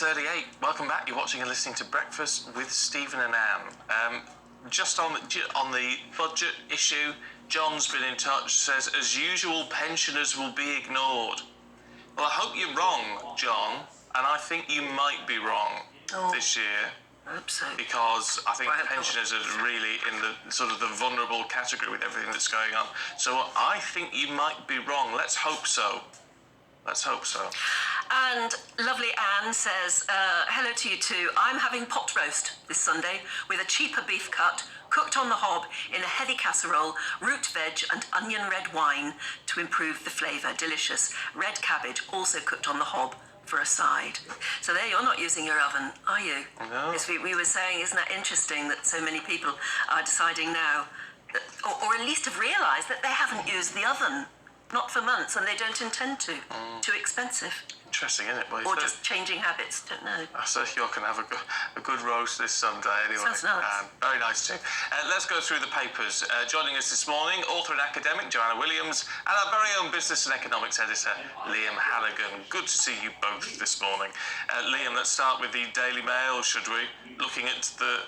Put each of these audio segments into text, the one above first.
6:38. Welcome back. You're watching and listening to Breakfast with Stephen and Anne. Just on the budget issue, John's been in touch, says, as usual, pensioners will be ignored. Well, I hope you're wrong, John, and I think you might be wrong this year. I hope so. Because I think pensioners are really in the sort of the vulnerable category with everything that's going on. So I think you might be wrong. Let's hope so. Let's hope so. And lovely Anne says, hello to you too. I'm having pot roast this Sunday with a cheaper beef cut, cooked on the hob in a heavy casserole, root veg and onion red wine to improve the flavour. Delicious. Red cabbage also cooked on the hob for a side. So there, you're not using your oven, are you? No. Yes, we were saying, isn't that interesting that so many people are deciding now, that, or at least have realised that they haven't used the oven. Not for months, and they don't intend to. Too expensive. Interesting, isn't it? Well, or just changing habits, don't know. So you can have a good roast this Sunday anyway. Sounds nice. Very nice too. Let's go through the papers. Joining us this morning, author and academic Joanna Williams, and our very own business and economics editor, Liam Halligan. Good to see you both this morning. Liam, let's start with the Daily Mail, should we? Looking at the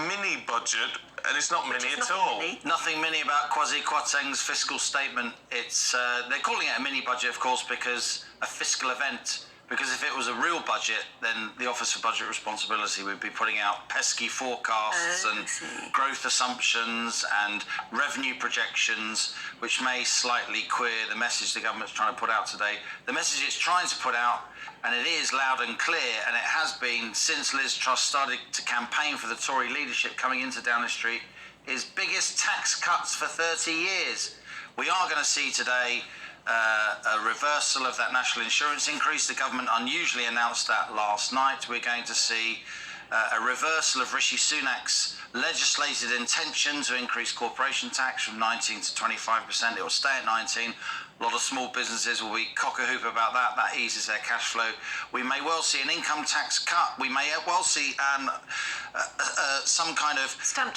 mini budget, and it's not mini at all. Nothing mini about Kwasi Kwarteng's fiscal statement. It's they're calling it a mini budget, of course, because a fiscal event. Because if it was a real budget, then the Office for Budget Responsibility would be putting out pesky forecasts and growth assumptions and revenue projections, which may slightly queer the message the government's trying to put out today. The message it's trying to put out, and it is loud and clear, and it has been since Liz Truss started to campaign for the Tory leadership coming into Downing Street, is biggest tax cuts for 30 years. We are going to see today a reversal of that national insurance increase. The government unusually announced that last night. We're going to see a reversal of Rishi Sunak's legislated intention to increase corporation tax from 19 to 25%. It will stay at 19. A lot of small businesses will be cock-a-hoop about that. That eases their cash flow. We may well see an income tax cut. We may well see some kind of stamp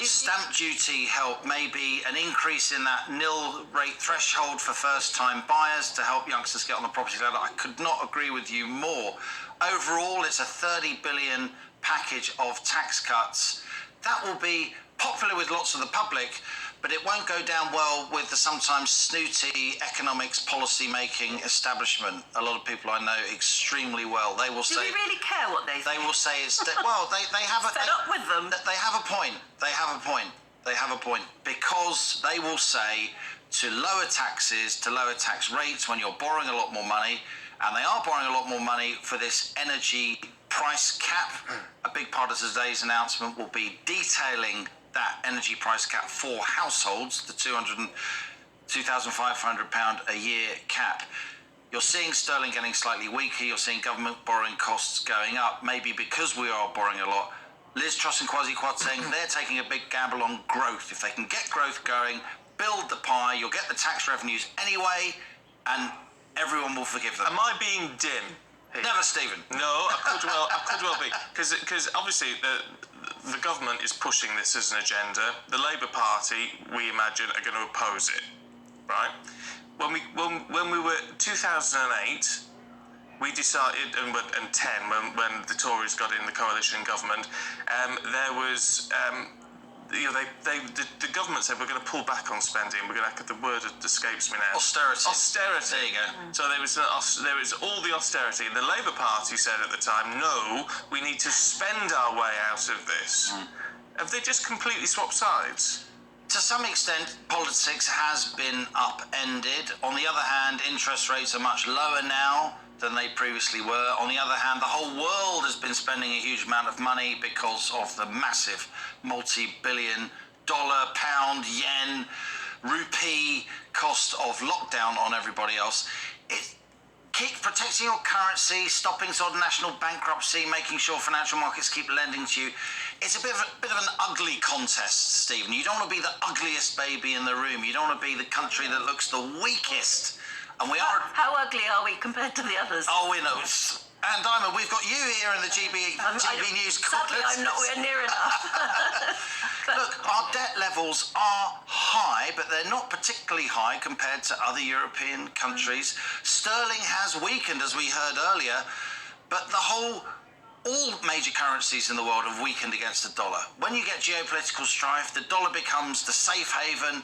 duty help, maybe an increase in that nil rate threshold for first-time buyers to help youngsters get on the property ladder. I could not agree with you more. Overall, it's a 30 billion package of tax cuts. That will be popular with lots of the public, but it won't go down well with the sometimes snooty economics policy-making establishment. A lot of people I know extremely well. They will say... Do we really care what they say? They will say it's... well, they have a... Fed up with them. They have a point. They have a point. They have a point. Because they will say to lower taxes, to lower tax rates when you're borrowing a lot more money, and they are borrowing a lot more money for this energy price cap. A big part of today's announcement will be detailing that energy price cap for households, the £2,500 a year cap. You're seeing sterling getting slightly weaker. You're seeing government borrowing costs going up, maybe because we are borrowing a lot. Liz Truss and Kwasi Kwarteng, they're taking a big gamble on growth. If they can get growth going, build the pie, you'll get the tax revenues anyway, and everyone will forgive them. Am I being dim? Never, Stephen. No, I could well be, because obviously the government is pushing this as an agenda. The Labour Party, we imagine, are going to oppose it, right? When we were 2008, we decided, and 10, when the Tories got in the coalition government, there was. The government said we're going to pull back on spending. We're going to, the word escapes me now. Austerity. There you go. So there was all the austerity. And the Labour Party said at the time, no, we need to spend our way out of this. Have they just completely swapped sides? To some extent, politics has been upended. On the other hand, interest rates are much lower now than they previously were. On the other hand, the whole world has been spending a huge amount of money because of the massive multi-billion dollar, pound, yen, rupee cost of lockdown on everybody else. Keep protecting your currency, stopping sort of national bankruptcy, making sure financial markets keep lending to you. It's a bit of an ugly contest, Stephen. You don't want to be the ugliest baby in the room. You don't want to be the country that looks the weakest. And we are... How ugly are we compared to the others? Oh, we know. And Diamond, we've got you here in the GBNEWS. Sadly, I'm nowhere near enough. Look, our debt levels are high, but they're not particularly high compared to other European countries. Sterling has weakened, as we heard earlier, but the whole all major currencies in the world have weakened against the dollar. When you get geopolitical strife, the dollar becomes the safe haven.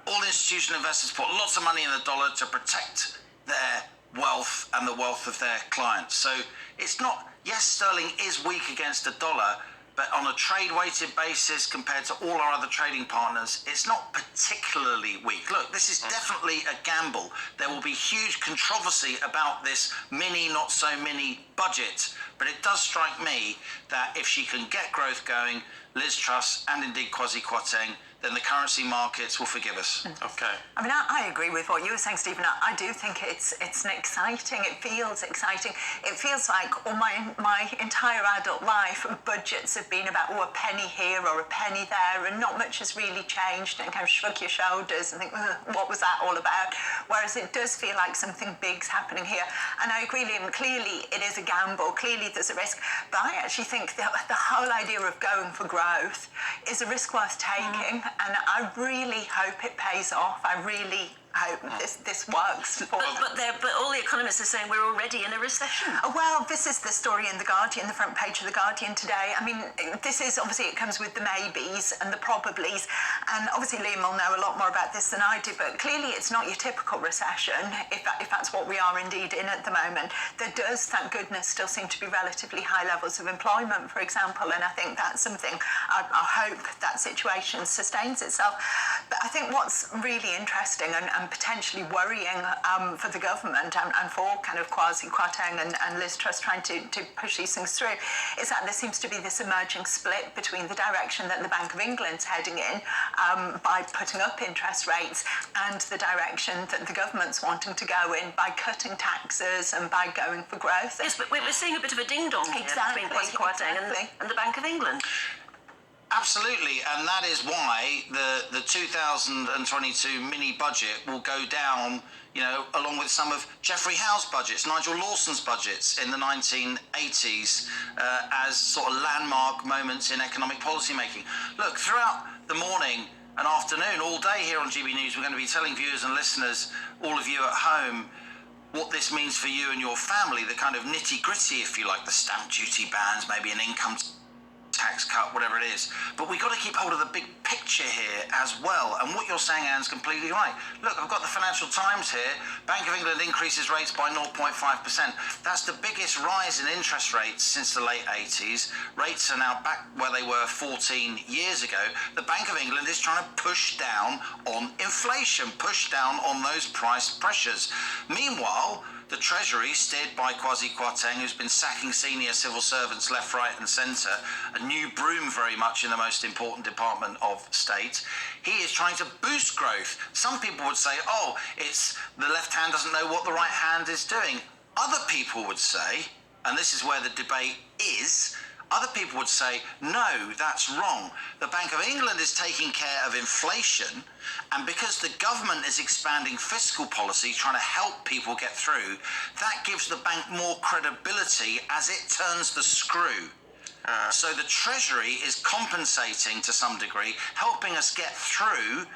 All institutional investors put lots of money in the dollar to protect their wealth and the wealth of their clients. So it's not, yes, sterling is weak against the dollar, but on a trade-weighted basis compared to all our other trading partners, it's not particularly weak. Look, this is definitely a gamble. There will be huge controversy about this mini, not so mini budget, but it does strike me that if she can get growth going, Liz Truss and indeed Kwasi Kwarteng, then the currency markets will forgive us. Okay. I mean, I agree with what you were saying, Stephen. I do think it's an exciting. It feels exciting. It feels like all my entire adult life, budgets have been about a penny here or a penny there, and not much has really changed. And kind of shrug your shoulders and think, what was that all about? Whereas it does feel like something big's happening here. And I agree, Liam. Clearly, it is a gamble. Clearly, there's a risk. But I actually think that the whole idea of going for growth is a risk worth taking. And I really hope it pays off. I really hope this works. But all the economists are saying we're already in a recession. Well, this is the story in The Guardian, the front page of The Guardian today. I mean, this is obviously, it comes with the maybes and the probablys, and obviously Liam will know a lot more about this than I do, but clearly it's not your typical recession, if that's what we are indeed in at the moment. There does, thank goodness, still seem to be relatively high levels of employment, for example, and I think that's something, I hope that situation sustains itself. But I think what's really interesting and potentially worrying for the government and for kind of Kwasi Kwarteng and Liz Truss trying to push these things through is that there seems to be this emerging split between the direction that the Bank of England's heading in by putting up interest rates and the direction that the government's wanting to go in by cutting taxes and by going for growth. Yes, but we're seeing a bit of a ding-dong here between Kwasi Kwarteng and the Bank of England. Absolutely, and that is why the 2022 mini budget will go down, you know, along with some of Geoffrey Howe's budgets, Nigel Lawson's budgets in the 1980s as sort of landmark moments in economic policy making. Look, throughout the morning and afternoon, all day here on GBNEWS, we're going to be telling viewers and listeners, all of you at home, what this means for you and your family, the kind of nitty-gritty, if you like, the stamp duty bans, maybe an income tax cut, whatever it is. But we've got to keep hold of the big picture here as well. And what you're saying, Anne's completely right. Look, I've got the Financial Times here. Bank of England increases rates by 0.5%. That's the biggest rise in interest rates since the late 80s. Rates are now back where they were 14 years ago. The Bank of England is trying to push down on inflation, push down on those price pressures. Meanwhile, the Treasury, steered by Kwasi Kwarteng, who's been sacking senior civil servants left, right and centre, a new broom very much in the most important department of state, he is trying to boost growth. Some people would say, oh, it's the left hand doesn't know what the right hand is doing. Other people would say, and this is where the debate is, other people would say, no, that's wrong. The Bank of England is taking care of inflation, and because the government is expanding fiscal policy, trying to help people get through, that gives the bank more credibility as it turns the screw. So the Treasury is compensating to some degree, helping us get through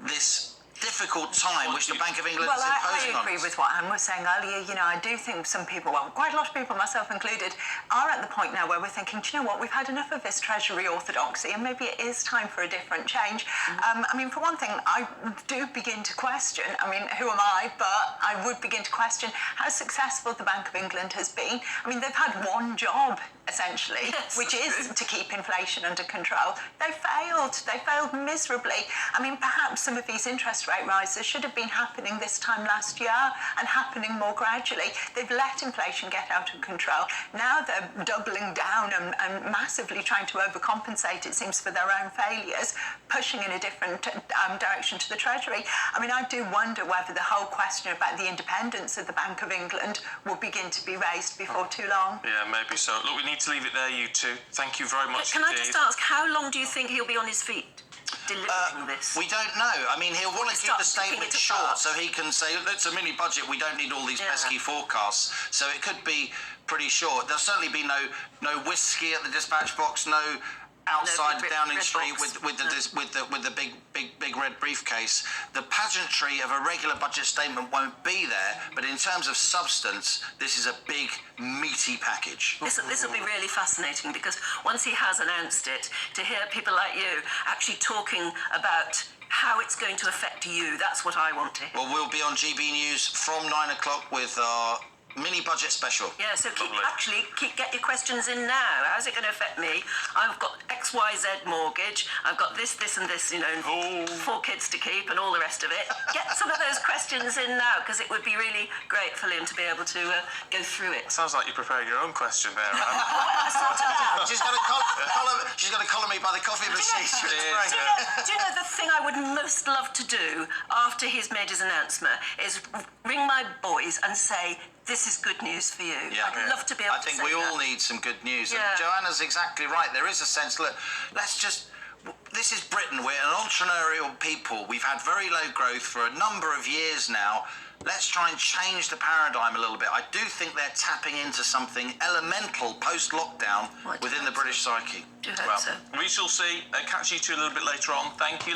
this difficult time which the Bank of England is imposing on us. I agree with what Anne was saying earlier. You know, I do think some people, well, quite a lot of people, myself included, are at the point now where we're thinking, do you know what, we've had enough of this Treasury orthodoxy and maybe it is time for a different change. I mean, for one thing, I do begin to question, I mean, who am I, but I would begin to question how successful the Bank of England has been. I mean, they've had one job, essentially, yes, which is to keep inflation under control. They failed miserably. I mean, perhaps some of these interest rate rises should have been happening this time last year and happening more gradually. They've let inflation get out of control. Now they're doubling down and massively trying to overcompensate, it seems, for their own failures, pushing in a different direction to the Treasury. I mean, I do wonder whether the whole question about the independence of the Bank of England will begin to be raised before too long. Yeah, maybe so. Look, we need to leave it there, you two. Thank you very much Can indeed. I just ask, how long do you think he'll be on his feet delivering this? We don't know. I mean, he'll want to keep the statement short so he can say, it's a mini budget, we don't need all these pesky forecasts. So it could be pretty short. There'll certainly be no whiskey at the dispatch box, no outside red Downing Street box. with the big red briefcase. The pageantry of a regular budget statement won't be there, but in terms of substance, this is a big meaty package. This will be really fascinating, because once he has announced it, to hear people like you actually talking about how it's going to affect you, that's what I want to hear. Well, we'll be on GB News from 9 o'clock with our mini budget special. Yeah, so get your questions in now. How's it going to affect me? I've got XYZ mortgage. I've got this, and this, 4 kids to keep and all the rest of it. Get some of those questions in now, because it would be really great for Liam to be able to go through it. Sounds like you prepared your own question there, Anne. She's got to collar me by the coffee machine. Do you know the thing I would most love to do after he's made his announcement is ring my boys and say, this is good news for you. Yeah. I'd love to be able to say I think we all need some good news. Yeah. And Joanna's exactly right. There is a sense, look, this is Britain. We're an entrepreneurial people. We've had very low growth for a number of years now. Let's try and change the paradigm a little bit. I do think they're tapping into something elemental post-lockdown within the British psyche. Do hope so. We shall see. Catch you two a little bit later on. Thank you.